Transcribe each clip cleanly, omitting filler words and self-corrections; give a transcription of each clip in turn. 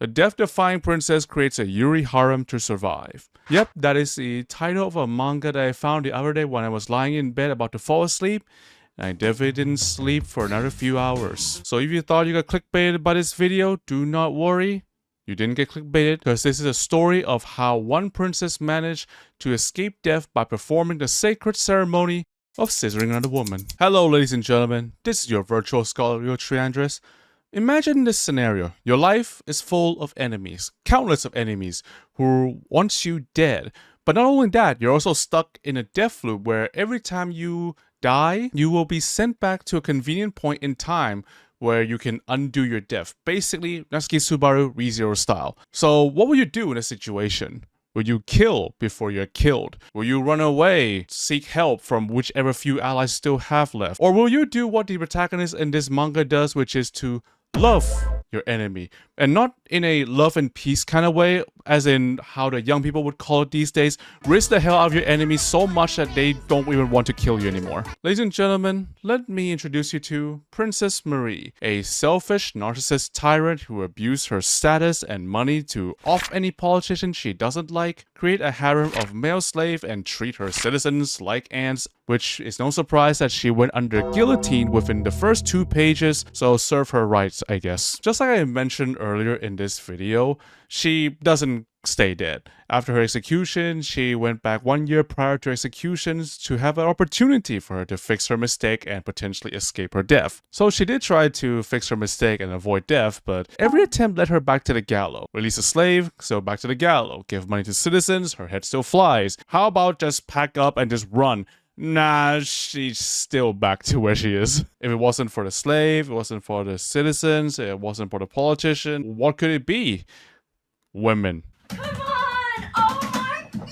The death-defying princess creates a Yuri harem to survive. Yep, that is the title of a manga that I found the other day when I was lying in bed about to fall asleep. And I definitely didn't sleep for another few hours. So if you thought you got clickbaited by this video, do not worry. You didn't get clickbaited, because this is a story of how one princess managed to escape death by performing the sacred ceremony of scissoring another woman. Hello ladies and gentlemen, this is your virtual scholar Triandrus. Imagine this scenario. Your life is full of enemies, countless of enemies who want you dead. But not only that, you're also stuck in a death loop where every time you die, you will be sent back to a convenient point in time where you can undo your death. Basically, Natsuki Subaru ReZero style. So what will you do in a situation? Will you kill before you're killed? Will you run away, seek help from whichever few allies still have left? Or will you do what the protagonist in this manga does, which is to love your enemy? And not in a love and peace kind of way, as in how the young people would call it these days. Risk the hell out of your enemy so much that they don't even want to kill you anymore. Ladies and gentlemen, let me introduce you to Princess Marie, a selfish, narcissist tyrant who abused her status and money to off any politician she doesn't like, create a harem of male slave, and treat her citizens like ants, which is no surprise that she went under guillotine within the first 2 pages, so serve her rights, I guess. Just like I mentioned earlier in this video, she doesn't stay dead. After her execution, she went back 1 year prior to executions to have an opportunity for her to fix her mistake and potentially escape her death. So she did try to fix her mistake and avoid death, but every attempt led her back to the gallows. Release a slave, so back to the gallows. Give money to citizens, her head still flies. How about just pack up and just run? Nah, she's still back to where she is. If it wasn't for the slave, it wasn't for the citizens, it wasn't for the politician, what could it be? Women. Come on! Oh my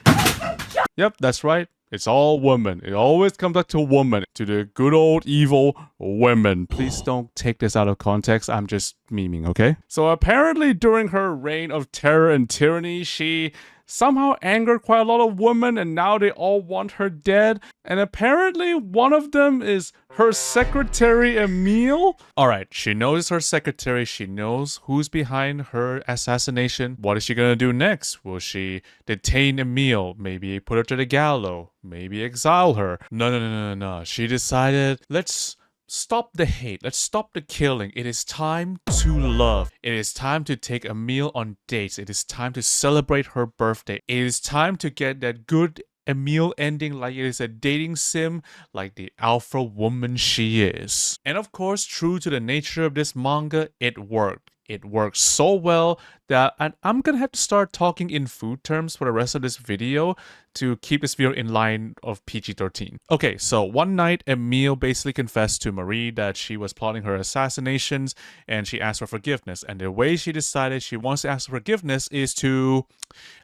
god! Yep, that's right. It's all women. It always comes back to women. To the good old evil women. Please don't take this out of context. I'm just memeing, okay? So apparently during her reign of terror and tyranny, she somehow angered quite a lot of women, and now they all want her dead. And apparently one of them is her secretary Emile. Alright, she knows it's her secretary. She knows who's behind her assassination. What is she gonna do next? Will she detain Emile? Maybe put her to the gallows? Maybe exile her? No. She decided, let's stop the hate. Let's stop the killing. It is time to love. It is time to take Emile on dates. It is time to celebrate her birthday. It is time to get that good Emile ending like it is a dating sim, like the alpha woman she is. And of course, true to the nature of this manga, it worked. It worked so well that I'm gonna have to start talking in food terms for the rest of this video to keep this video in line of PG-13. Okay, so one night, Emile basically confessed to Marie that she was plotting her assassinations and she asked for forgiveness. And the way she decided she wants to ask for forgiveness is to,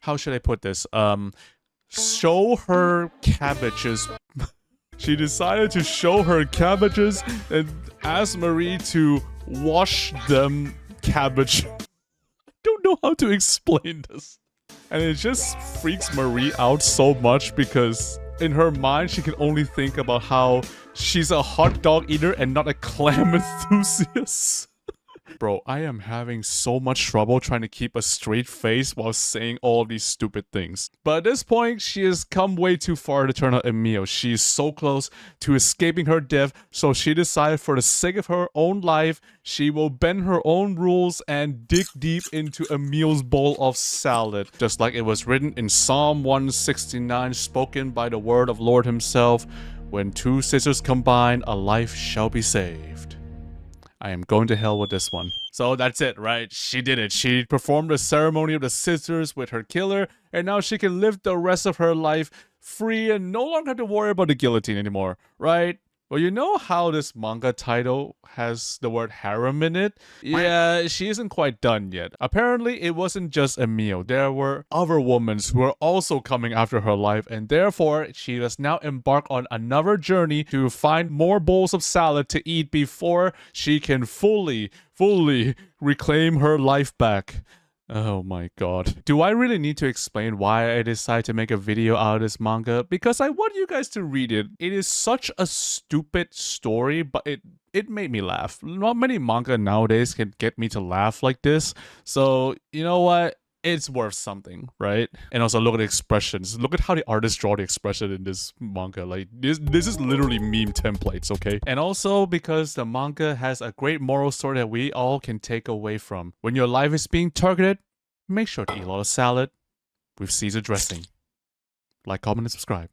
how should I put this? Show her cabbages. She decided to show her cabbages and ask Marie to wash them cabbage. I don't know how to explain this. And it just freaks Marie out so much because in her mind she can only think about how she's a hot dog eater and not a clam enthusiast. Bro, I am having so much trouble trying to keep a straight face while saying all of these stupid things. But at this point, she has come way too far to turn on Emile. She is so close to escaping her death, so she decided for the sake of her own life, she will bend her own rules and dig deep into Emile's bowl of salad. Just like it was written in Psalm 169, spoken by the word of Lord himself, when two sisters combine, a life shall be saved. I am going to hell with this one. So that's it, right? She did it. She performed the ceremony of the sisters with her killer, and now she can live the rest of her life free and no longer have to worry about the guillotine anymore, right? Well, you know how this manga title has the word harem in it? Yeah, she isn't quite done yet. Apparently, it wasn't just Emile. There were other women who were also coming after her life, and therefore, she must now embark on another journey to find more bowls of salad to eat before she can fully reclaim her life back. Oh my god. Do I really need to explain why I decided to make a video out of this manga? Because I want you guys to read it. It is such a stupid story, but it made me laugh. Not many manga nowadays can get me to laugh like this. So, you know what? It's worth something, right? And also look at the expressions. Look at how the artists draw the expression in this manga. Like this is literally meme templates, okay? And also because the manga has a great moral story that we all can take away from. When your life is being targeted, make sure to eat a lot of salad with Caesar dressing. Like, comment, and subscribe.